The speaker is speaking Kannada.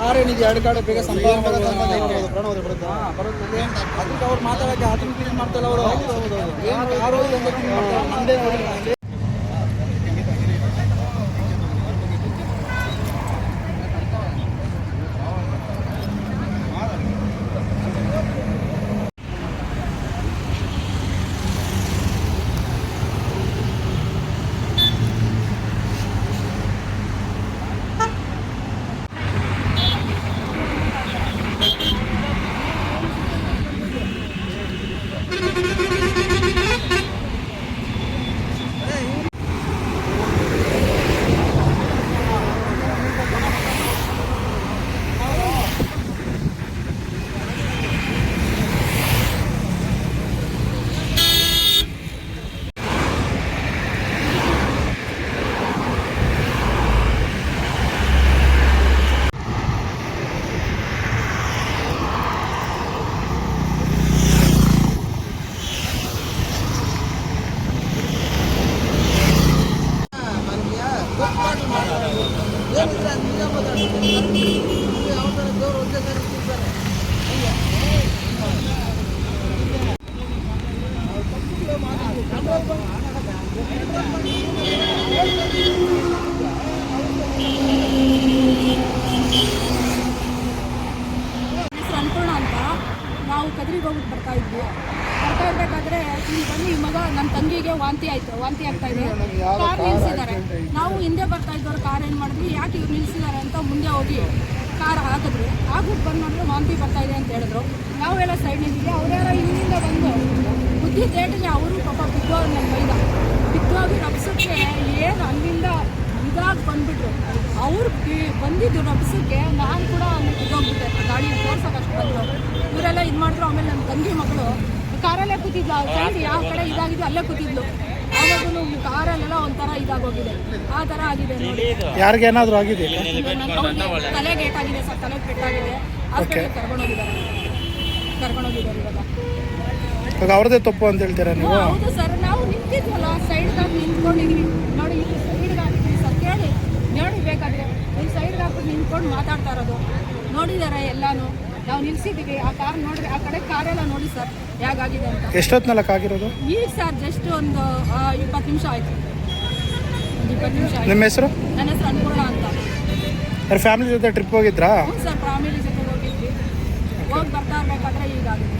ಕಾರ್ ಏನಿದೆ 2 ಕಾರ್ ಬೇಗ ಸಂಪಾದನೆ ಬರುತ್ತೆ ಅದಕ್ಕೆ ಅವ್ರು ಮಾತಾಡೋಕ್ಕೆ ಅದನ್ನು ಕ್ಲೀನ್ ಮಾಡ್ತಾಯಿಲ್ಲ ಅವರು. ಏನು ಯಾರು ನಮ್ಮದೇ ನೋಡಿ. ಅನ್ಪೂರ್ಣ ಅಂತ ನಾವು ಕದ್ರಿಗೆ ಹೋಗ್ಬಿಟ್ಟು ಬರ್ತಾ ಇರ್ಬೇಕಾದ್ರೆ ಇಲ್ಲಿ ಬನ್ನಿ ಮಗ ನನ್ನ ತಂಗಿಗೆ ವಾಂತಿ ಆಗ್ತಾ ಇದೆ, ಕಾರ್ ನಿಲ್ಸಿದ್ದಾರೆ. ನಾವು ಹಿಂದೆ ಬರ್ತಾ ಇದ್ದವ್ರು ಕಾರ್ ಏನು ಮಾಡಿದ್ವಿ, ಯಾಕೆ ಇವ್ರು ನಿಲ್ಸಿದ್ದಾರೆ ಅಂತ ಮುಂದೆ ಹೋಗಿ ಕಾರ್ ಹಾಕಿದ್ವಿ. ಆಗ್ಬಿಟ್ಟು ಬಂದು ಮಾಡಿದ್ರೆ ವಾಂತಿ ಬರ್ತಾ ಇದೆ ಅಂತ ಹೇಳಿದ್ರು. ನಾವೆಲ್ಲ ಸೈಡ್ ನಿಂತಿದ್ವಿ. ಅವ್ರ್ಯಾರ ಇಲ್ಲಿಂದ ಬಂದು ಬುದ್ಧಿ ತೇಟಿಗೆ ಅವರು ಪಾಪ ಬಿದ್ದೋರು ನನ್ನ ಮೈದ ಬಿದ್ದೋಗಿ ರಭಸಕ್ಕೆ ಏನು ಅಲ್ಲಿಂದ ಇದಾಗಿ ಬಂದುಬಿಟ್ರು. ಅವ್ರು ಬಂದಿದ್ದು ರಭಸಕ್ಕೆ ನಾನು ಕೂಡ ಅಲ್ಲಿ ಬಿದ್ದೋಗ್ಬಿಟ್ಟೆ. ಗಾಡಿ ತೋರ್ಸೋಕೆ ಅಷ್ಟು ಬಂದರು. ಇವರೆಲ್ಲ ಇದು ಮಾಡಿದ್ರು. ಆಮೇಲೆ ನನ್ನ ತಂಗಿ ಮಗಳು ಕಾರಲ್ಲೇ ಕೂತಿದ್ಲು. ಸೈಡ್ ಯಾವ ಕಡೆ ಇದಾಗಿದ್ದು ಅಲ್ಲೇ ಕೂತಿದ್ಲು. ಆವಾಗೂ ಕಾರಲ್ಲೆಲ್ಲ ಒಂಥರ ಇದಾಗೋಗಿದೆ. ಆ ಥರ ಆಗಿದೆ ನೋಡಿ. ಯಾರಿಗೇನಾದರೂ ಆಗಿದೆ? ತಲೆಗೆ ಏಟಾಗಿದೆ ಸರ್, ತಲೆಗೆ ಪೆಟ್ಟಾಗಿದೆ. ಹಾಸ್ಪಿಟಲ್ಗೆ ಕರ್ಕೊಂಡೋಗಿದ್ದಾರೆ ಇವಾಗ. ಅವ್ರದ್ದೇ ತಪ್ಪು ಅಂತ ಹೇಳ್ತೀರಾ ನೀವು? ಹೌದು ಸರ್, ನಾವು ನಿಂತಿದ್ವಲ್ಲ ಸೈಡ್ಗಾಗಿ ನಿಂತ್ಕೊಂಡಿದ್ವಿ ನೋಡಿ. ಇಲ್ಲಿ ಸೈಡ್ಗೆ ಹಾಕಿದ್ವಿ ಸರ್, ಕೇಳಿ ಬೇಕಾದರೆ ಇಲ್ಲಿ ಸೈಡ್ಗೆ ಹಾಕ್ಬಿಟ್ಟು ನಿಂತ್ಕೊಂಡು ಮಾತಾಡ್ತಾ ಇರೋದು ನೋಡಿದ್ದಾರೆ ಎಲ್ಲಾನು. ನಾವು ನಿಲ್ಸಿದ್ದೀವಿ. ಆ ಕಾರ್ ನೋಡ್ರಿ, ಆ ಕಡೆ ಕಾರೆಲ್ಲ ನೋಡಿ ಸರ್ ಹೇಗಾಗಿದೆ ಅಂತ. ಎಷ್ಟೊತ್ತಿನಲ್ಲಕ್ಕೆ ಆಗಿರೋದು? ಈಗ ಸರ್ ಜಸ್ಟ್ ಒಂದು 20 ನಿಮಿಷ ಆಯಿತು. 20 ನಿಮಿಷ ಆಯಿತು. ನಿಮ್ಮ ಹೆಸರು? ನನ್ನ ಹೆಸರು ಅನ್ಪೂರ್ಣ ಅಂತ. ಫ್ಯಾಮಿಲಿ ಜೊತೆ ಟ್ರಿಪ್ ಹೋಗಿದ್ರಾ? ಹ್ಞೂ ಸರ್, ಫ್ಯಾಮಿಲಿ ಜೊತೆ ಹೋಗಿದ್ವಿ. ಹೋಗಿ ಬರ್ತಾ ಇರಬೇಕಾದ್ರೆ ಹೀಗಾಗಿದೆ.